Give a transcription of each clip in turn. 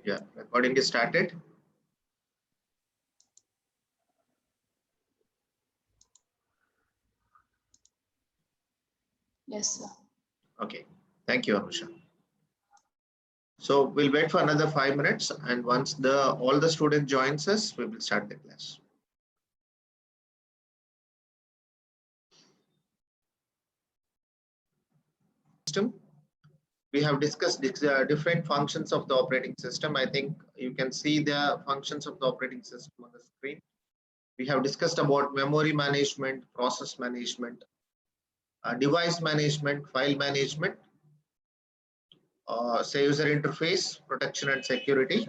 Yeah, recording is started. Yes, sir. Okay, thank you, Anusha. So we'll wait for another 5 minutes, and once all the student joins us, we will start the class. System. We have discussed different functions of the operating system. I think you can see the functions of the operating system on the screen. We have discussed about memory management, process management, device management, file management, say user interface, protection and security.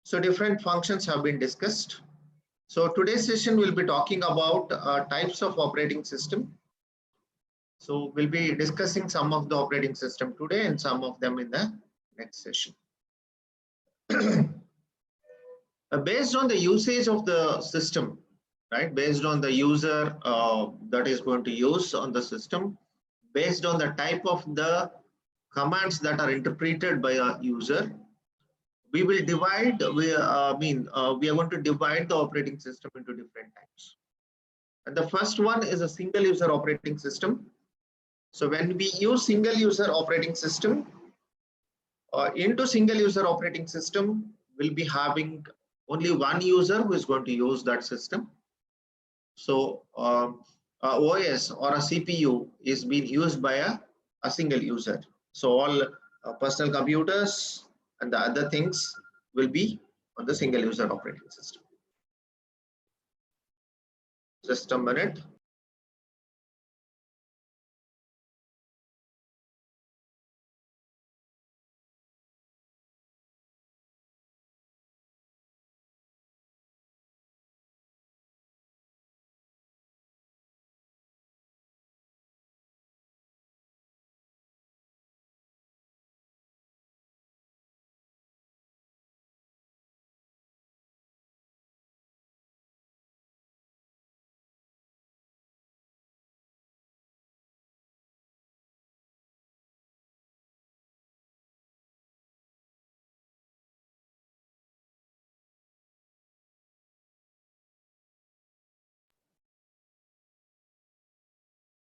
So different functions have been discussed. So today's session will be talking about types of operating system. So we'll be discussing some of the operating system today and some of them in the next session. Based on the usage of the system, right? Based on the user that is going to use on the system, based on the type of the commands that are interpreted by a user, we will divide. We are going to divide the operating system into different types. And the first one is a single user operating system. So when we use single user operating system, into single user operating system, we'll be having only one user who is going to use that system. So OS or a CPU is being used by a single user. So all personal computers and the other things will be on the single user operating system. Just a minute.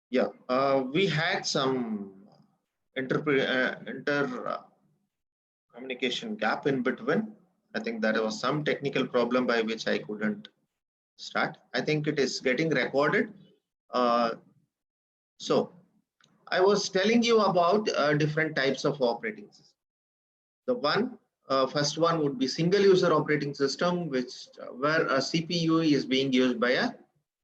Yeah, we had some communication gap in between. I think there was some technical problem by which I couldn't start. I think it is getting recorded. So I was telling you about different types of operating systems. The first one would be single user operating system, which where a CPU is being used by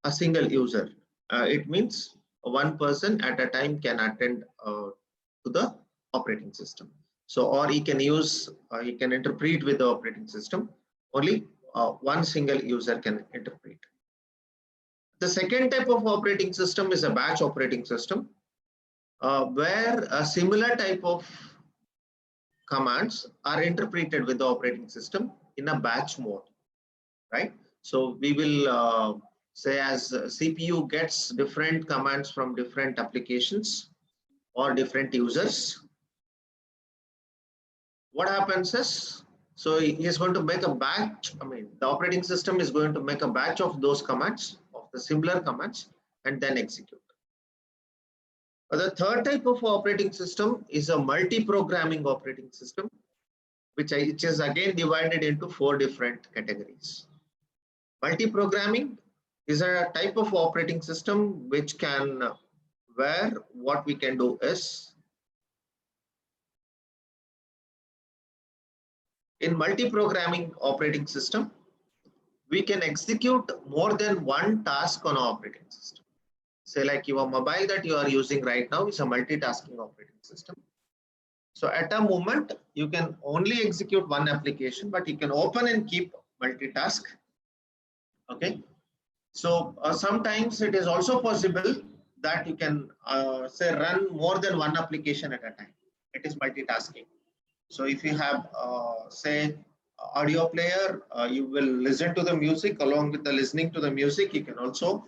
a single user. It means one person at a time can attend to the operating system. So, or he can interpret with the operating system. Only one single user can interpret. The second type of operating system is a batch operating system, where a similar type of commands are interpreted with the operating system in a batch mode, right? So we will say as CPU gets different commands from different applications or different users. What happens is, so he is going to make a batch. The operating system is going to make a batch of those commands, of the similar commands, and then execute. The third type of operating system is a multi-programming operating system, which is again divided into 4 different categories. Multi-programming is a type of operating system which can, where what we can do is, in multi-programming operating system, we can execute more than one task on our operating system. Say like your mobile that you are using right now is a multitasking operating system. So at a moment, you can only execute one application, but you can open and keep multitask. Okay. So sometimes it is also possible that you can say run more than one application at a time. It is multitasking. So if you have say audio player, you will listen to the music. Along with the listening to the music, you can also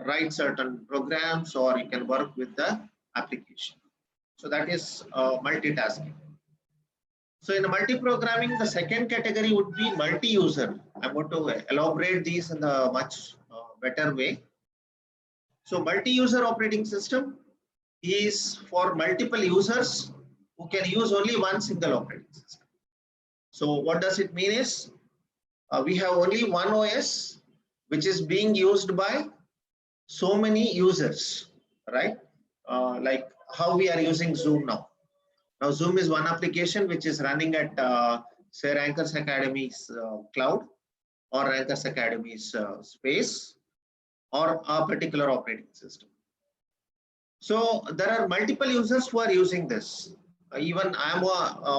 write certain programs or you can work with the application. So that is multitasking. So in multi-programming, the second category would be multi-user. I'm going to elaborate these in a much better way. So multi-user operating system is for multiple users who can use only one single operating system. So what does it mean is we have only one OS which is being used by so many users, right? Like how we are using Zoom now. Now Zoom is one application which is running at say Rankers Academy's cloud or Rankers Academy's space or a particular operating system. So there are multiple users who are using this. Even I am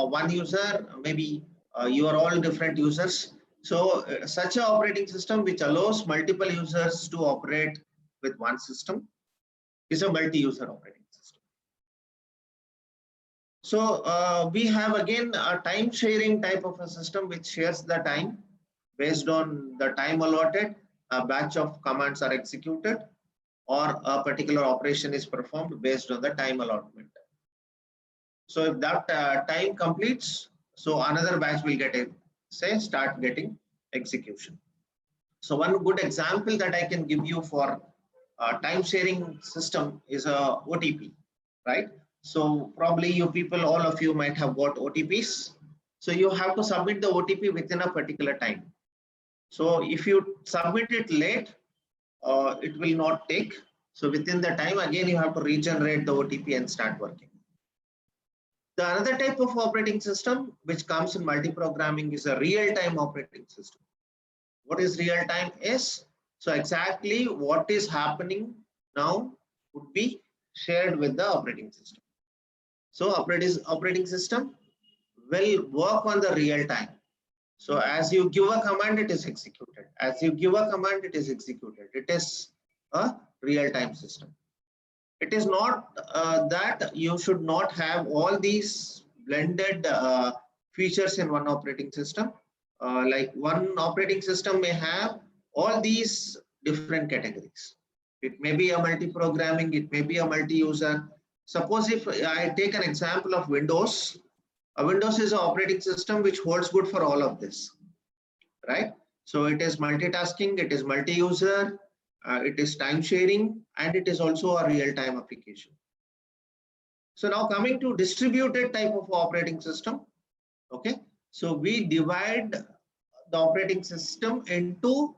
one user, maybe you are all different users. So such an operating system which allows multiple users to operate with one system is a multi-user operating system. So we have again a time sharing type of a system which shares the time based on the time allotted. A batch of commands are executed or a particular operation is performed based on the time allotment. So if that time completes, so another batch will get start getting execution. So one good example that I can give you for time sharing system is a OTP, right? So probably you people, all of you might have got OTPs. So you have to submit the OTP within a particular time. So if you submit it late, it will not take. So within the time, again, you have to regenerate the OTP and start working. The another type of operating system which comes in multi-programming is a real-time operating system. What is real-time is, so exactly what is happening now would be shared with the operating system. So operating system will work on the real time. So as you give a command, it is executed. As you give a command, it is executed. It is a real-time system. It is not that you should not have all these blended features in one operating system. Like one operating system may have all these different categories. It may be a multi-programming, it may be a multi-user. Suppose if I take an example of Windows, Windows is an operating system which holds good for all of this, right? So it is multitasking, it is multi-user, it is time sharing, and it is also a real-time application. So now coming to distributed type of operating system, okay? So we divide the operating system into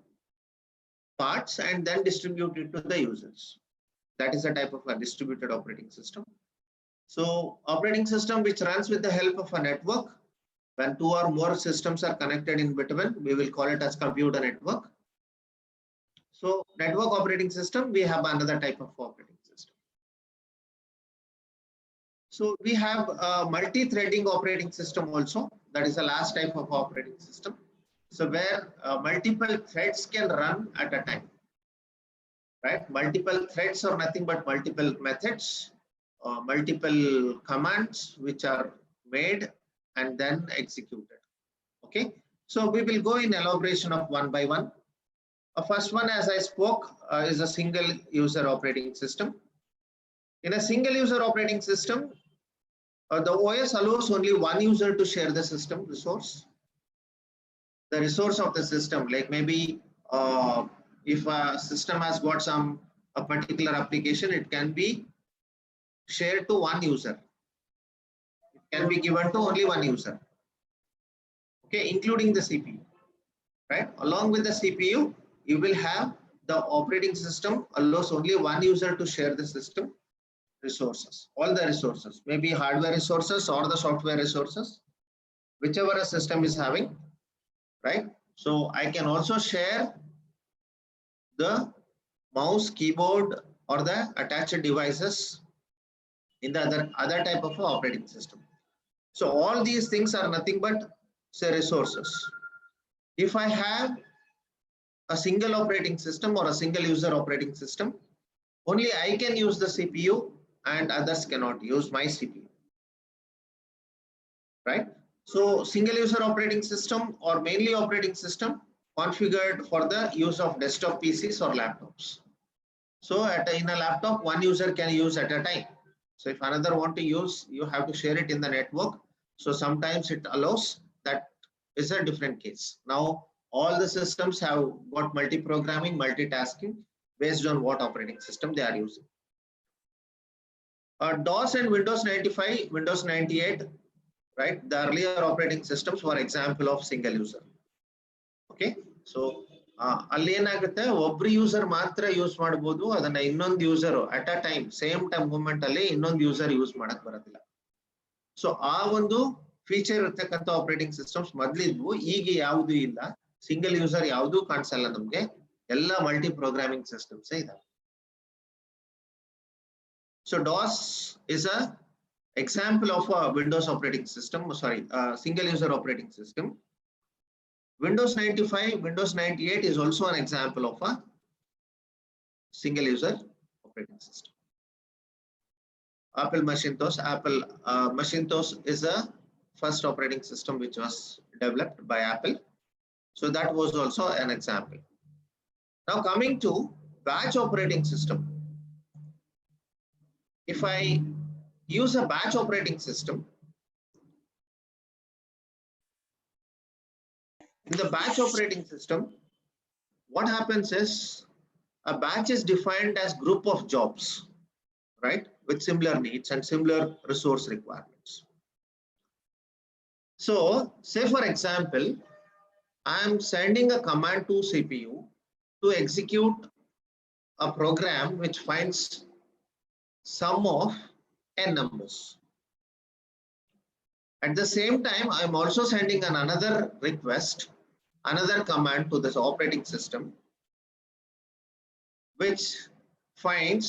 parts and then distribute it to the users. That is a type of a distributed operating system. So operating system which runs with the help of a network. When two or more systems are connected in between, we will call it as computer network. So network operating system, we have another type of operating system. So we have a multi-threading operating system also. That is the last type of operating system. So where multiple threads can run at a time, right? Multiple threads are nothing but multiple methods, multiple commands which are made and then executed. Okay, so we will go in elaboration of one by one. First one, as I spoke, is a single user operating system. In a single user operating system, the OS allows only one user to share the system resource. The resource of the system, like maybe if a system has got a particular application, it can be shared to one user. It can be given to only one user. Okay, including the CPU, right? Along with the CPU, you will have the operating system allows only one user to share the system resources, all the resources, maybe hardware resources or the software resources, whichever a system is having, right? So I can also share the mouse, keyboard, or the attached devices in the other type of operating system. So all these things are nothing but say resources. If I have a single operating system or a single user operating system, only I can use the CPU and others cannot use my CPU, right? So single user operating system or mainly operating system configured for the use of desktop PCs or laptops. So in a laptop, one user can use at a time. So if another want to use, you have to share it in the network. So sometimes it allows, that is a different case. Now all the systems have got multi-programming, multitasking based on what operating system they are using. DOS and Windows 95, Windows 98, right? The earlier operating systems were example of single user. Okay, so ಅಲ್ಲಿ ಏನಾಗುತ್ತೆ, ಒಬ್ರು user ಮಾತ್ರ use ಮಾಡಬಹುದು, ಅದನ್ನ ಇನ್ನೊಂದು user at a time same time moment ಅಲ್ಲಿ ಇನ್ನೊಂದು user use ಮಾಡಕ್ ಬರೋದಿಲ್ಲ. ಸೊ ಆ ಒಂದು ಫೀಚರ್ ಇರ್ತಕ್ಕಂಥ ಆಪರೇಟಿಂಗ್ ಸಿಸ್ಟಮ್ಸ್ ಮೊದಲಿದ್ವು, ಈಗ ಯಾವುದು ಇಲ್ಲ. ಸಿಂಗಲ್ ಯೂಸರ್ ಯಾವುದು ಕಾಣಿಸಲ್ಲ ನಮ್ಗೆ, ಎಲ್ಲ ಮಲ್ಟಿ ಪ್ರೋಗ್ರಾಮಿಂಗ್ ಸಿಸ್ಟಮ್ಸ್ ಇದಾವೆ. So DOS is a example of a Windows operating system, sorry, single user operating system. Windows 95, Windows 98 is also an example of a single user operating system. Apple Macintosh is a first operating system which was developed by Apple. So that was also an example. Now coming to batch operating system. If I use a batch operating system, in the batch operating system, what happens is a batch is defined as group of jobs, right, with similar needs and similar resource requirements. So say for example, I am sending a command to CPU to execute a program which finds sum of n numbers. At the same time, I am also sending another request, another command to this operating system, which finds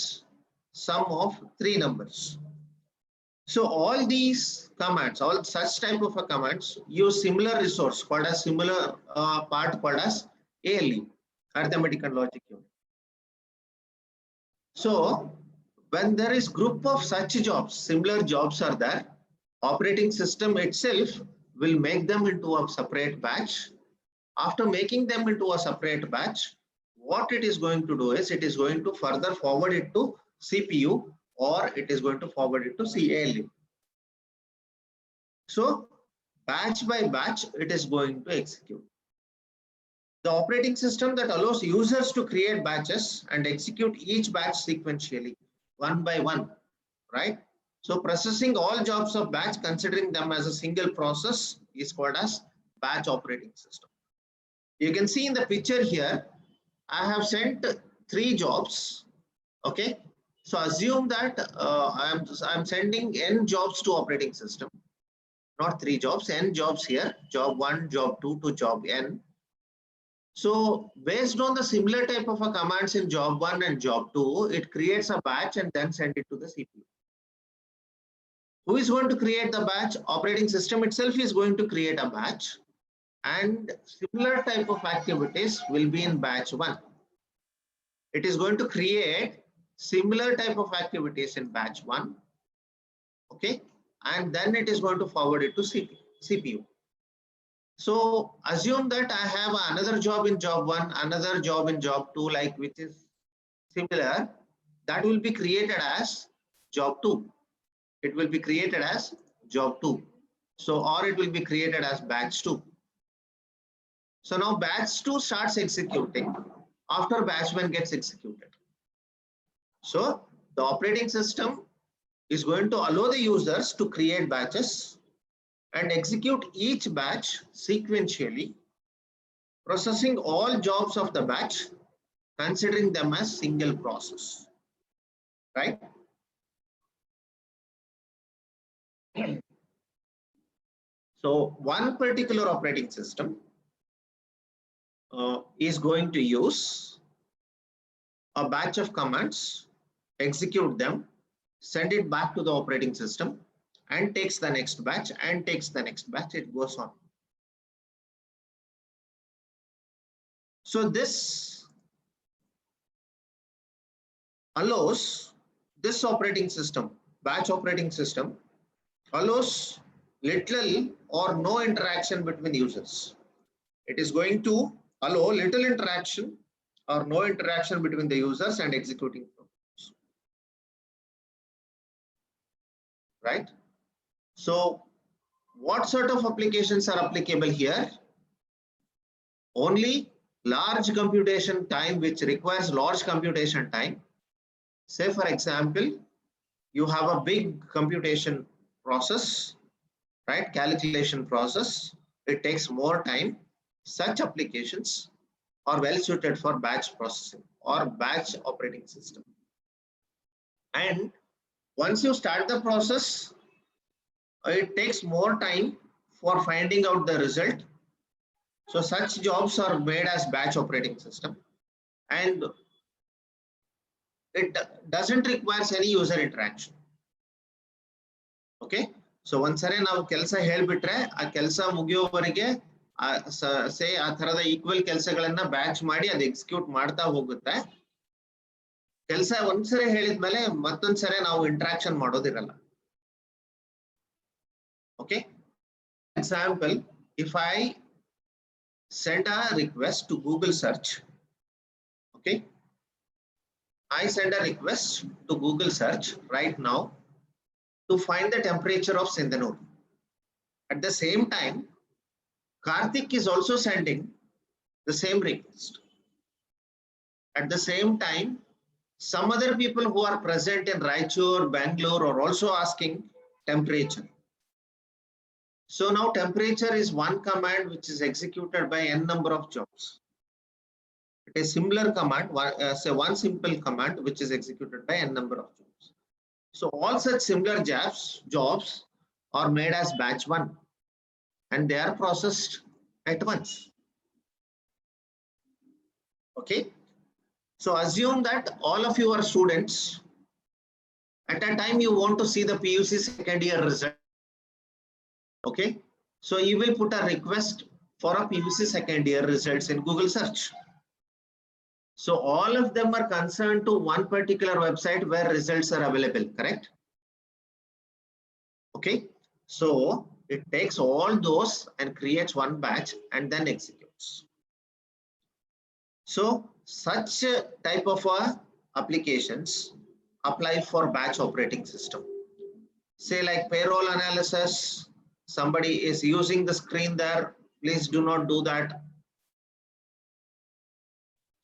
sum of 3 numbers. So all these commands, all such type of commands use similar resource called as similar part called as ALU, arithmetic and logic unit. So when there is group of such jobs, similar jobs are there, operating system itself will make them into a separate batch. After making them into a separate batch, what it is going to do is it is going to further forward it to CPU, or it is going to forward it to ALU. So batch by batch it is going to execute. The operating system that allows users to create batches and execute each batch sequentially, one by one, right? So processing all jobs of batch, considering them as a single process, is called as batch operating system. You can see in the picture here, I have sent 3 jobs. Okay, so assume that I'm sending n jobs to operating system, not 3 jobs, n jobs here, job 1, job 2 to job n. So based on the similar type of a commands in job 1 and job 2, it creates a batch and then send it to the CPU. Who is going to create the batch? Operating system itself is going to create a batch, and similar type of activities will be in batch 1. It is going to create similar type of activities in batch 1. Okay, and then it is going to forward it to CPU. So assume that I have another job in job 1, another job in job 2, like which is similar, that will be created as job 2. It will be created as job 2. So, or it will be created as batch 2. So now batch 2 starts executing after batch 1 gets executed. So the operating system is going to allow the users to create batches and execute each batch sequentially, processing all jobs of the batch, considering them as single process, right? So one particular operating system is going to use a batch of commands, execute them, send it back to the operating system, and takes the next batch and takes the next batch. It goes on. So this allows this operating system, batch operating system, allows little or no interaction between users. It is going to allow little interaction or no interaction between the users and executing programs, right? So what sort of applications are applicable here? Only large computation time, which requires large computation time. Say for example, you have a big computation process, right? Calculation process. It takes more time. Such applications are well suited for batch processing or batch operating system. And once you start the process, it takes more time for finding out the result. So such jobs are made as batch operating system, and it doesn't require any user interaction. Okay, so ಒಂದ್ಸರಿ ನಾವು ಕೆಲಸ ಹೇಳ್ಬಿಟ್ರೆ ಆ ಕೆಲಸ ಮುಗಿಯೋವರೆಗೆ ಸೇ ಆ ತರದ equal ಕೆಲಸಗಳನ್ನ batch ಮಾಡಿ ಅದು ಎಕ್ಸಿಕ್ಯೂಟ್ ಮಾಡ್ತಾ ಹೋಗುತ್ತೆ. ಕೆಲಸ ಒಂದ್ಸರಿ ಹೇಳಿದ್ಮೇಲೆ ಮತ್ತೊಂದ್ಸರಿ ನಾವು interaction ಮಾಡೋದಿರಲ್ಲ. Okay, example, if I send a request to Google search, okay, I send a request to Google search right now to find the temperature of Sindhanur. At the same time, Karthik is also sending the same request. At the same time, some other people who are present in Raichur, Bangalore are also asking temperature. So now temperature is one command which is executed by n number of jobs. It is similar command, say one simple command which is executed by n number of jobs. So all such similar jobs are made as batch one, and they are processed at once. Okay, so assume that all of you are students. At a time you want to see the PUC second year result. Okay, so you will put a request for a PUC second year results in Google search. So all of them are concerned to one particular website where results are available, correct? Okay, so it takes all those and creates one batch and then executes. So such type of applications apply for batch operating system. Say like payroll analysis, somebody is using the screen there, please do not do that.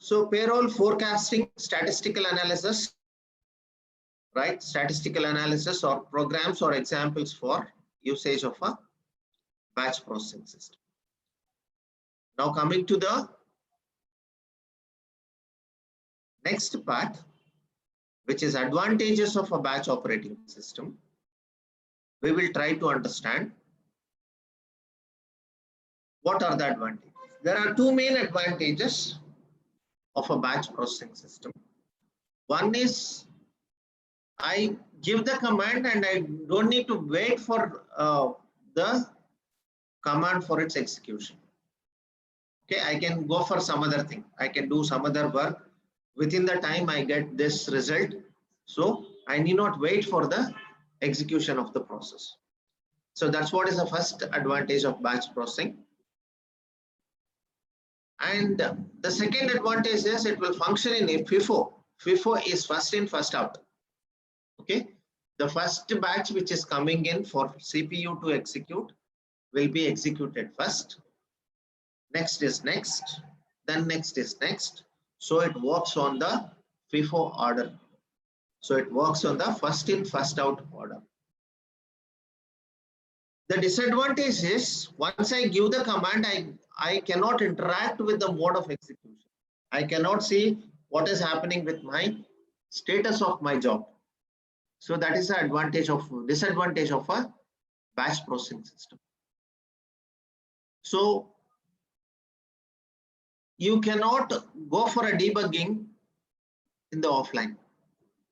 So payroll forecasting, statistical analysis, right? Statistical analysis or programs or examples for usage of a batch processing system. Now coming to the next part, which is advantages of a batch operating system. We will try to understand what are the advantages. There are two main advantages of a batch processing system. One is I give the command and I don't need to wait for the command for its execution. Okay, I can go for some other thing. I can do some other work. Within the time I get this result. So I need not wait for the execution of the process. So that's what is the first advantage of batch processing. And the second advantage is it will function in a FIFO. FIFO is first in, first out. Okay, the first batch which is coming in for CPU to execute will be executed first. Next is next, then next is next. So it works on the FIFO order. So it works on the first in, first out order. The disadvantage is once I give the command, I cannot interact with the mode of execution. I cannot see what is happening with my status of my job. So that is the disadvantage of a batch processing system. So you cannot go for a debugging in the offline.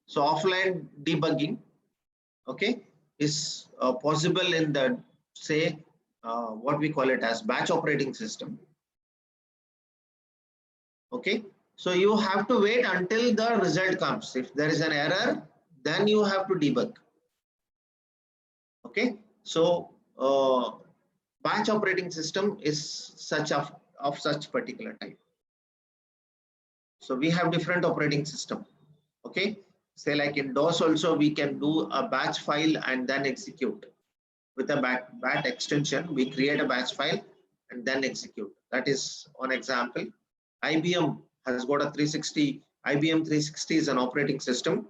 So offline debugging, okay, is possible in the, say, what we call it as batch operating system. Okay, so you have to wait until the result comes. If there is an error, then you have to debug. Okay, so batch operating system is of such particular type. So we have different operating system. Okay, say like in DOS also we can do a batch file and then execute. with a bat extension. We create a batch file and then execute. That is one example. IBM has got a 360. IBM 360 is an operating system,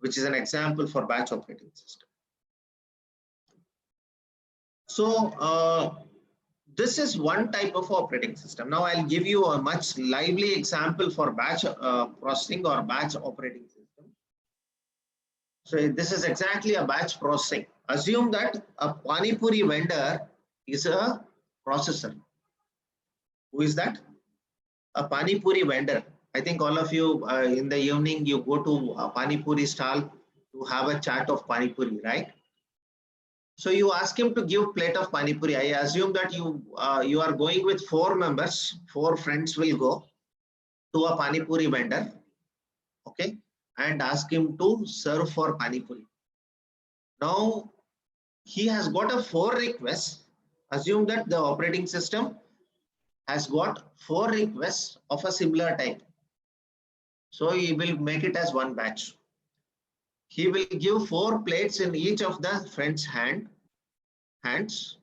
which is an example for batch operating system. So this is one type of operating system. Now I'll give you a much lively example for batch processing or batch operating system. So this is exactly a batch processing. Assume that a Pani Puri vendor is a processor. Who is that? A Pani Puri vendor. I think all of you in the evening you go to a Pani Puri stall to have a chat of Pani Puri, right? So you ask him to give plate of Pani Puri. I assume that you are going with 4 members, 4 friends will go to a Pani Puri vendor, okay, and ask him to serve for Pani Puri. Now he has got a 4 requests. Assume that the operating system has got 4 requests of a similar type. So he will make it as one batch. He will give 4 plates in each of the friend's hands.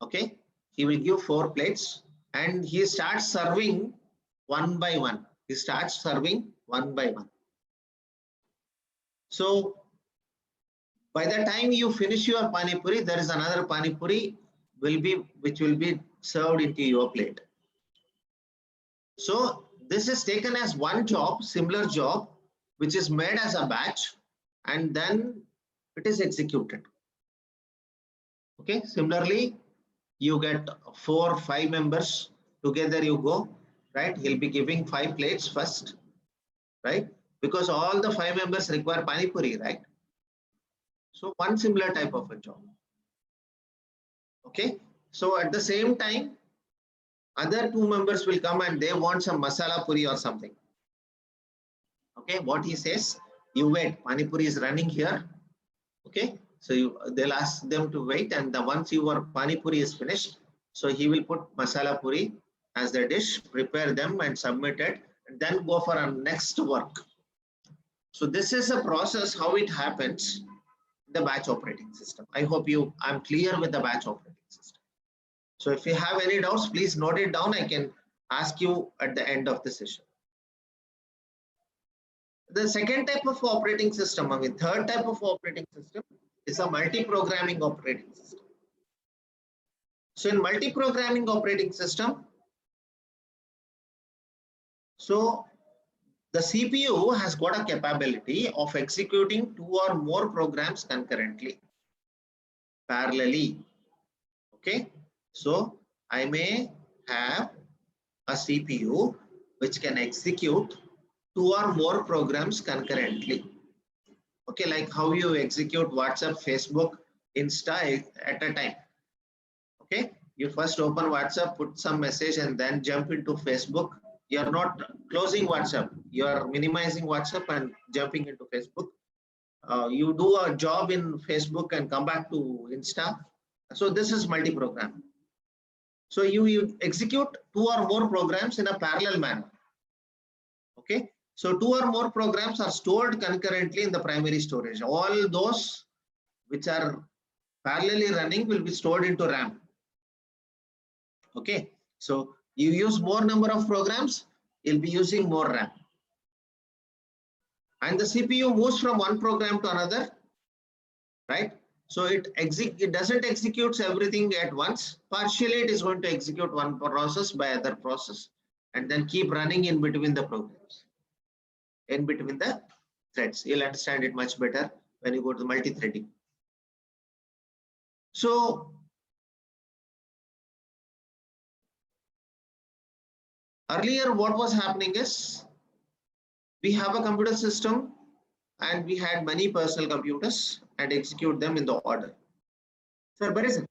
Okay, he will give 4 plates and he starts serving one by one. He starts serving one by one. So by the time you finish your Pani Puri, there is another Pani Puri which will be served into your plate. So this is taken as one job, similar job, which is made as a batch and then it is executed. Okay, similarly, you get 4, 5 members together, you go, right? He'll be giving 5 plates first, right? Because all the 5 members require Pani Puri, right? So one similar type of a job. Okay, so at the same time, other 2 members will come and they want some masala puri or something. Okay, what he says, you wait, Pani Puri is running here. Okay, so they'll ask them to wait, and once your Pani Puri is finished, so he will put masala puri as the dish, prepare them and submit it, and then go for our next work. So this is a process how it happens in the batch operating system. I hope I'm clear with the batch operating system. So if you have any doubts, please note it down. I can ask you at the end of the session. The second type of operating system, third type of operating system is a multi-programming operating system. So in multi-programming operating system, so the CPU has got a capability of executing 2 or more programs concurrently, parallelly. Okay, so I may have a CPU which can execute 2 or more programs concurrently. Okay, like how you execute WhatsApp, Facebook, Insta at a time. Okay, you first open WhatsApp, put some message and then jump into Facebook. You're not closing WhatsApp, you're minimizing WhatsApp and jumping into Facebook. You do a job in Facebook and come back to Insta. So this is multi-program. So you execute 2 or more programs in a parallel manner. Okay, so 2 or more programs are stored concurrently in the primary storage. All those which are parallelly running will be stored into RAM. Okay, so you use more number of programs, you'll be using more RAM. And the CPU moves from one program to another, right? So it doesn't execute everything at once. Partially it is going to execute one process by other process and then keep running in between the programs, in between the threads. You'll understand it much better when you go to multi-threading. So earlier what was happening is we have a computer system and we had many personal computers and execute them in the order. Sir, where is it?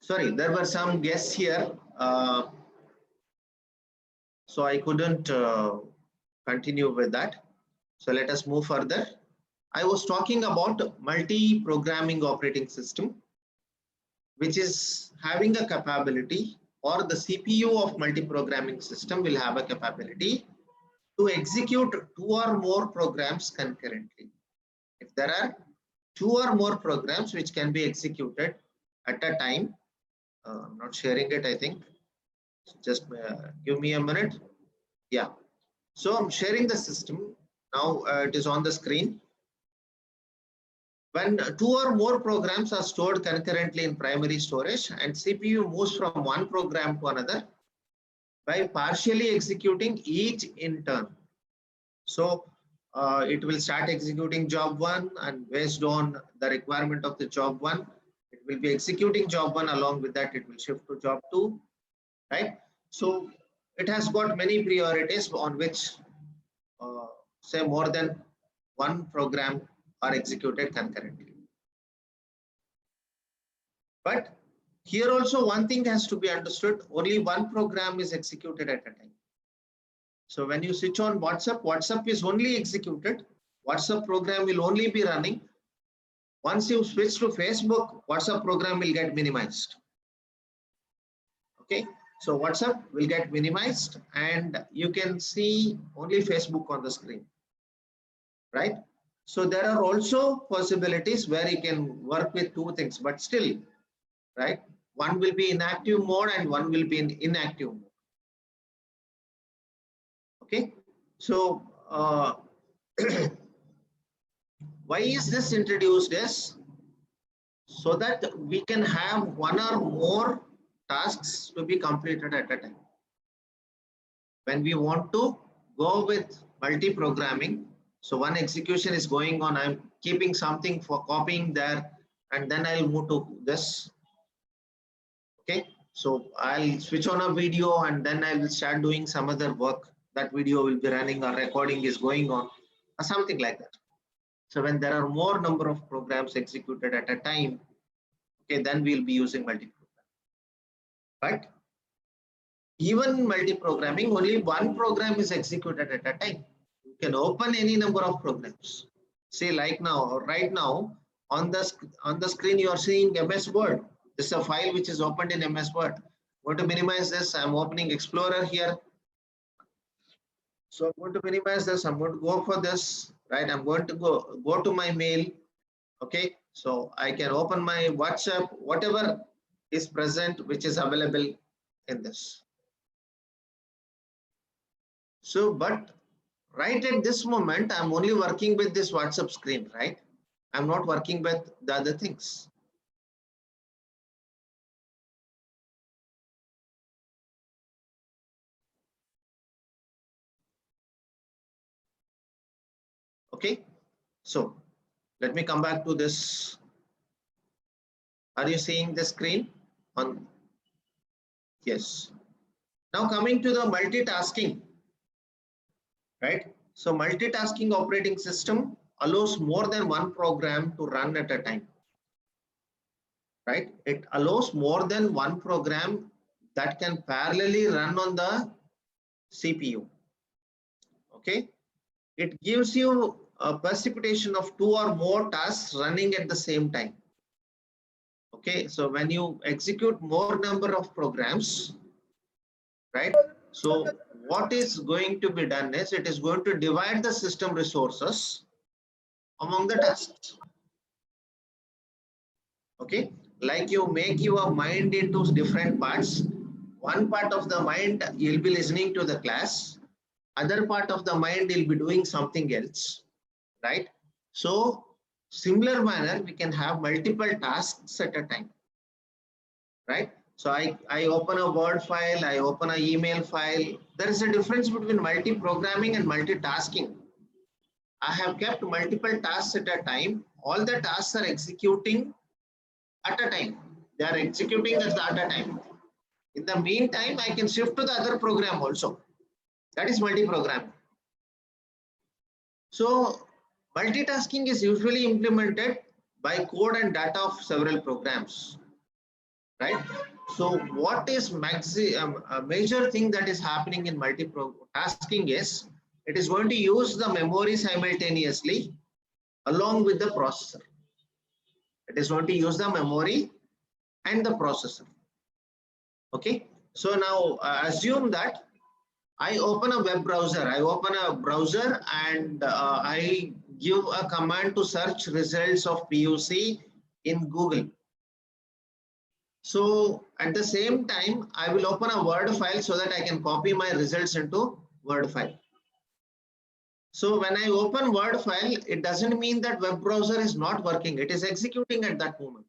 Sorry, there were some guests here, so I couldn't continue with that. So let us move further. I was talking about multi-programming operating system, which is having a capability, or the CPU of multi-programming system will have a capability to execute 2 or more programs concurrently. If there are 2 or more programs which can be executed at a time, I'm not sharing it, I think. Just give me a minute. Yeah. So I'm sharing the system. Now it is on the screen. When 2 or more programs are stored concurrently in primary storage and CPU moves from one program to another by partially executing each in turn. So it will start executing job 1, and based on the requirement of the job 1, it will be executing job 1. Along with that, it will shift to job 2, right? So it has got many priorities on which say more than one program are executed concurrently. But here also one thing has to be understood, only one program is executed at a time. So when you switch on WhatsApp, WhatsApp is only executed. WhatsApp program will only be running. Once you switch to Facebook, WhatsApp program will get minimized. Okay, so WhatsApp will get minimized and you can see only Facebook on the screen, right? So there are also possibilities where you can work with 2 things, but still, right? One will be in active mode and one will be in inactive mode. Okay, so why is this introduced as? So that we can have 1 or more tasks to be completed at a time. When we want to go with multi-programming, so one execution is going on, I'm keeping something for copying there, and then I'll move to this. Okay, so I'll switch on a video and then I will start doing some other work. That video will be running or recording is going on or something like that. So when there are more number of programs executed at a time, okay, then we'll be using multi-programming. But even multi-programming, only one program is executed at a time. You can open any number of programs. Say like now, right now, on the screen you are seeing MS Word. This is a file which is opened in MS Word. I'm going to minimize this. I'm opening Explorer here. So I'm going to minimize this. I'm going to go for this, right? I'm going to go to my mail. Okay, so I can open my WhatsApp, whatever is present, which is available in this. So, but right at this moment, I'm only working with this WhatsApp screen, right? I'm not working with the other things. Okay, so let me come back to this. Are you seeing the screen on? Yes. Now coming to the multitasking, right? So multitasking operating system allows more than one program to run at a time, right? It allows more than one program that can parallelly run on the CPU. Okay, it gives you a precipitation of 2 or more tasks running at the same time. Okay, so when you execute more number of programs, right? So what is going to be done is it is going to divide the system resources among the tasks. Okay, like you make your mind into different parts. One part of the mind you'll be listening to the class, other part of the mind will be doing something else, right? So similar manner we can have multiple tasks at a time, right? So I open a Word file, I open an email file. There is a difference between multi-programming and multitasking. I have kept multiple tasks at a time. All the tasks are executing at a time. They are executing at a time. In the meantime, I can shift to the other program also. That is multi-programming. So multitasking is usually implemented by code and data of several programs. right? So what is a major thing that is happening in multitasking is it is going to use the memory simultaneously along with the processor. It is going to use the memory and the processor. Okay, so now assume that I open a web browser. I open a browser and I give a command to search results of PUC in Google. So at the same time, I will open a Word file so that I can copy my results into Word file. So when I open Word file, it doesn't mean that web browser is not working. It is executing at that moment.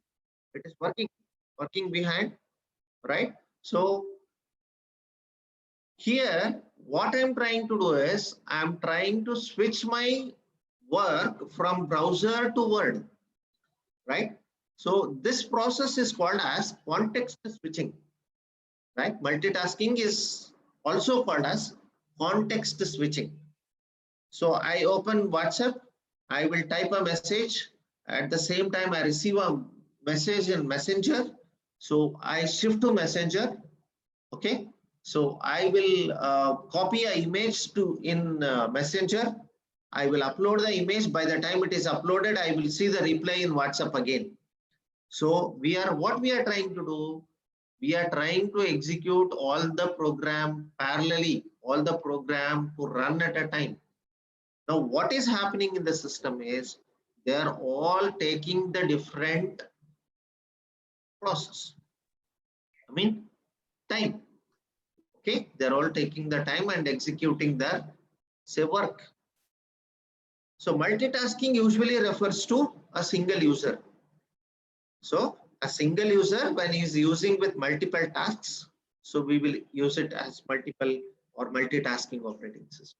It is working behind, right? So here, what I'm trying to do is I'm trying to switch my work from browser to Word, right? So this process is called as context switching, right? Multitasking is also called as context switching. So I open WhatsApp, I will type a message. At the same time, I receive a message in Messenger. So I shift to Messenger, okay? So I will copy an image to in Messenger. I will upload the image. By the time it is uploaded, I will see the reply in WhatsApp again. So what we are trying to do, we are trying to execute all the program parallelly, all the program to run at a time. Now, what is happening in the system is they are all taking the different process. I mean, time. Okay, they're all taking the time and executing their say work. So multitasking usually refers to a single user. So a single user when he is using with multiple tasks, so we will use it as multiple or multitasking operating system.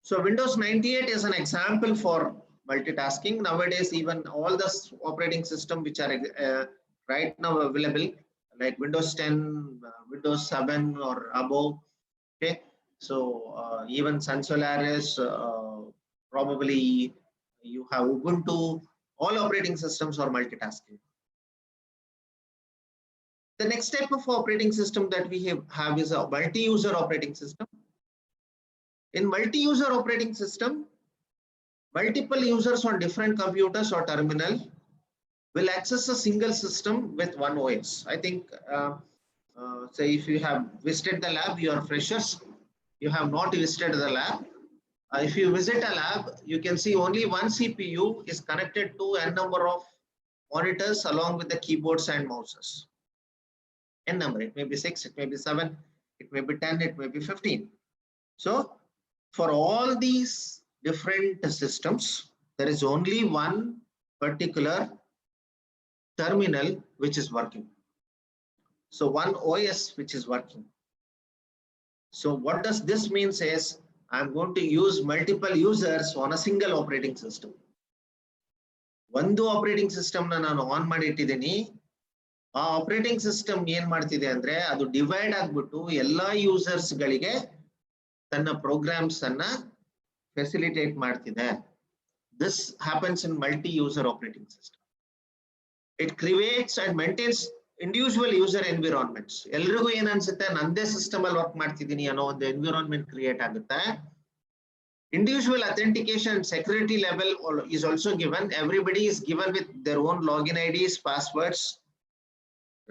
So Windows 98 is an example for multitasking. Nowadays, even all the operating system which are right now available, like Windows 10, Windows 7 or above. Okay, so even Sun Solaris, probably you have Ubuntu. All operating systems are multitasking. The next type of operating system that we have is a multi-user operating system. In multi-user operating system, multiple users on different computers or terminal will access a single system with one OS. I think, say if you have visited the lab, you are freshers, you have not visited the lab. If you visit a lab, you can see only one CPU is connected to n number of monitors along with the keyboards and mouses. N number, it may be 6, it may be 7, it may be 10, it may be 15. So for all these different systems, there is only one particular terminal which is working. So one OS which is working. So what does this mean is I'm going to use multiple users on a single operating system. ಒಂದು operating system ನಾನು on ಮಾಡಿ ಇಟ್ಟಿದ್ದೀನಿ. ಆ operating system ಏನ್ ಮಾಡ್ತಿದೆ ಅಂದ್ರೆ ಅದು divide ಆಗ್ಬಿಟ್ಟು ಎಲ್ಲಾ ಯೂಸರ್ಸ್ ಗಳಿಗೆ ತನ್ನ ಪ್ರೋಗ್ರಾಮ್ಸ್ ಅನ್ನ ಫೆಸಿಲಿಟೇಟ್ ಮಾಡ್ತಿದೆ. This happens in multi-user operating system. It creates and maintains individual user environments. ಎಲ್ರಿಗೂ ಏನ್ ಅನ್ಸುತ್ತೆ ನಂದೇ ಸಿಸ್ಟಮ್ ಅಲ್ಲಿ ವರ್ಕ್ ಮಾಡ್ತಿದ್ದೀನಿ ಅನ್ನೋ ಒಂದು ಎನ್ವಿರಾನ್ಮೆಂಟ್ ಕ್ರಿಯೇಟ್ ಆಗುತ್ತೆ. Individual authentication and security level is also given. Everybody is given with their own login IDs, passwords,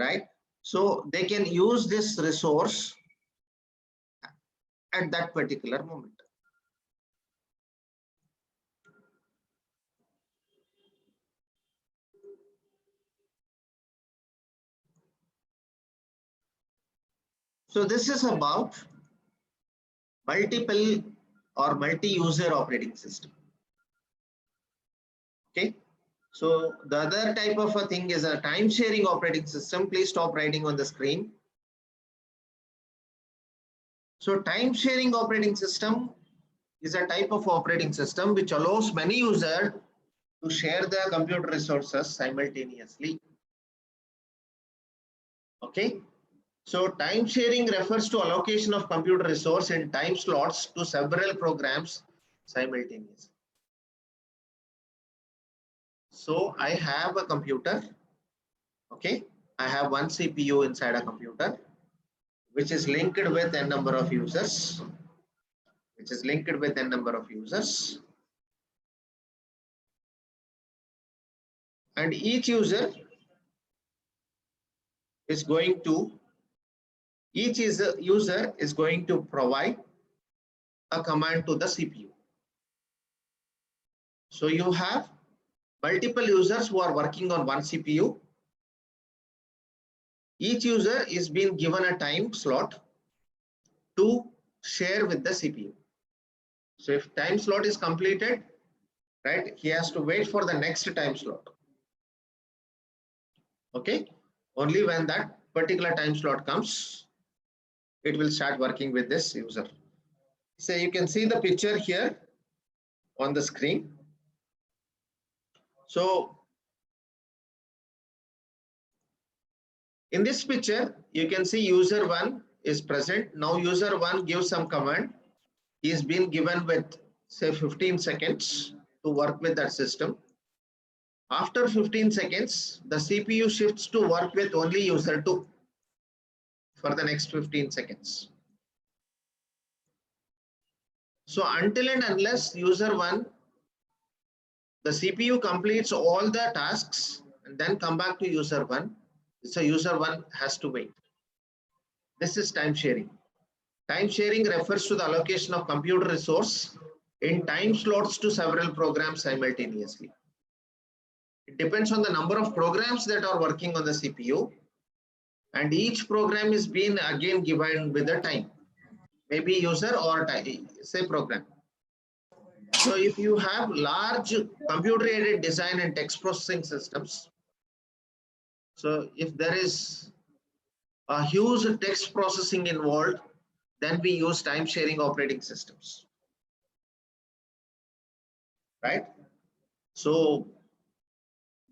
right? So they can use this resource at that particular moment. So this is about multiple or multi-user operating system. Okay. So the other type of a thing is a time sharing operating system. Please stop writing on the screen. So time sharing operating system is a type of operating system which allows many users to share their computer resources simultaneously. Okay. So time sharing refers to allocation of computer resource in time slots to several programs simultaneously. So I have a computer. Okay. I have one CPU inside a computer, which is linked with n number of users, and each user is going to provide a command to the CPU. So you have multiple users who are working on one CPU. Each user is being given a time slot to share with the CPU. So if time slot is completed, right, he has to wait for the next time slot. Okay, only when that particular time slot comes, it will start working with this user. So you can see the picture here on the screen. So in this picture, you can see user 1 is present. Now user 1 gives some command. He is being given with say 15 seconds to work with that system. After 15 seconds, the CPU shifts to work with only user 2 for the next 15 seconds. So until and unless user 1, the CPU completes all the tasks and then come back to user 1, so user 1 has to wait. This is time sharing. Time sharing refers to the allocation of computer resource in time slots to several programs simultaneously. It depends on the number of programs that are working on the CPU, and each program is being again given with a time, maybe user or time, say program. So if you have large computer-aided design and text processing systems, so if there is a huge text processing involved, then we use time sharing operating systems, right? So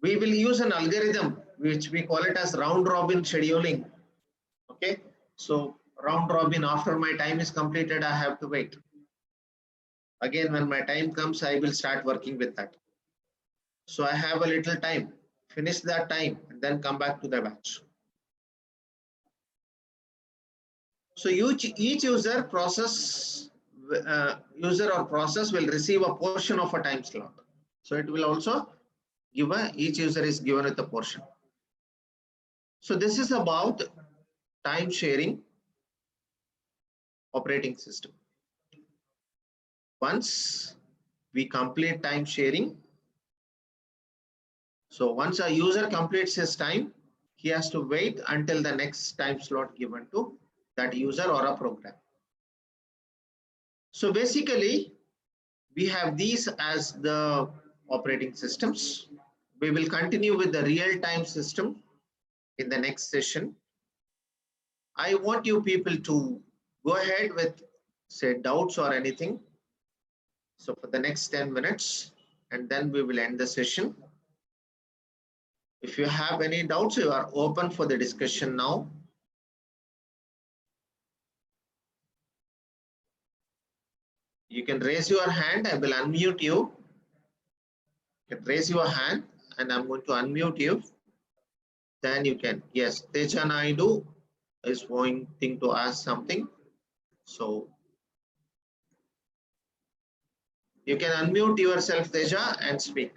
we will use an algorithm which we call it as round robin scheduling. Okay, so round robin, after my time is completed, I have to wait. Again, when my time comes, I will start working with that. So I have a little time, finish that time, and then come back to the batch. So each user process will receive a portion of a time slot. So it will also give each user is given with a portion. So this is about time sharing operating system. Once we complete time sharing, so once a user completes his time, he has to wait until the next time slot given to that user or a program. So basically, we have these as the operating systems. We will continue with the real-time system in the next session. I want you people to go ahead with, say, doubts or anything. So for the next 10 minutes, and then we will end the session. If you have any doubts, you are open for the discussion now. You can raise your hand. I will unmute you. You can raise your hand and I'm going to unmute you. Then you can. Yes, Teja Naidu is wanting to ask something. So you can unmute yourself, Teja, and speak.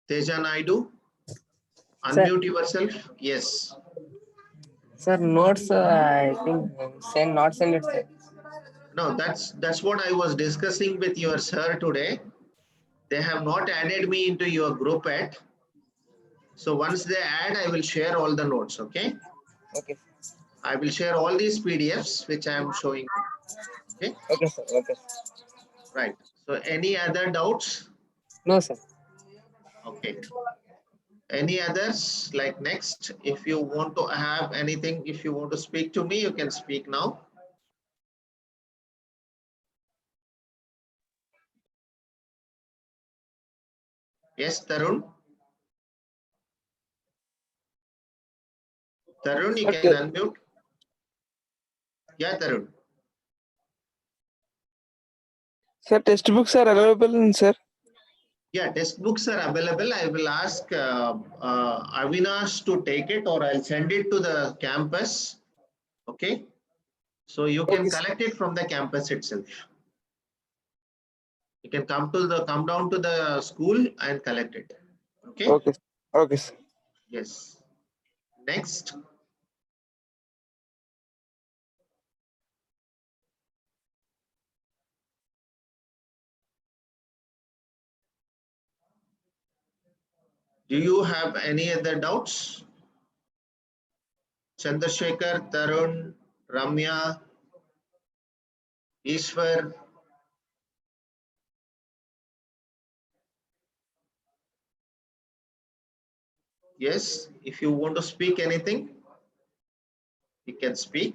Teja Naidu, unmute yourself. Yes. Sir, notes, I think not send it, sir. No, that's what I was discussing with your sir today. They have not added me into your group yet. So once they add, I will share all the notes, okay? Okay. I will share all these PDFs which I am showing. Okay? Okay, sir. Okay. Right. So any other doubts? No, sir. Okay. Any others? Like next, if you want to have anything, if you want to speak to me, you can speak now. Yes, Tarun. Tarun, you can unmute. Yeah, Tarun. Sir, textbooks are available, sir. Yeah, textbooks are available. I will ask Avinash to take it, or I'll send it to the campus. Okay. So you can Okay, sir. collect it from the campus itself. You can come down to the school and collect it. Okay. Okay, sir. Okay, sir. Yes. Next. Do you have any other doubts? Chandrasekhar, Tarun, Ramya, Ishwar. Yes. If you want to speak anything, you can speak.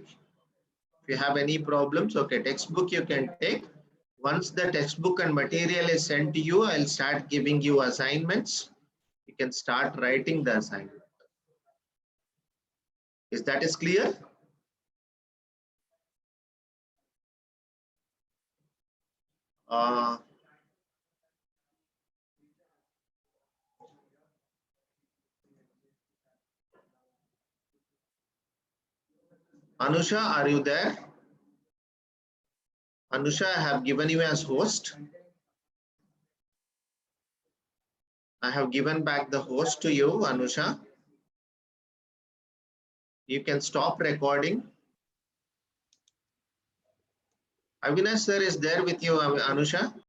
If you have any problems, okay, textbook you can take. Once the textbook and material is sent to you, I'll start giving you assignments. You can start writing the assignment. Is that is clear? Anusha, are you there? Anusha, I have given you as host. I have given back the host to you, Anusha. You can stop recording. Avinash sir is there with you, Anusha.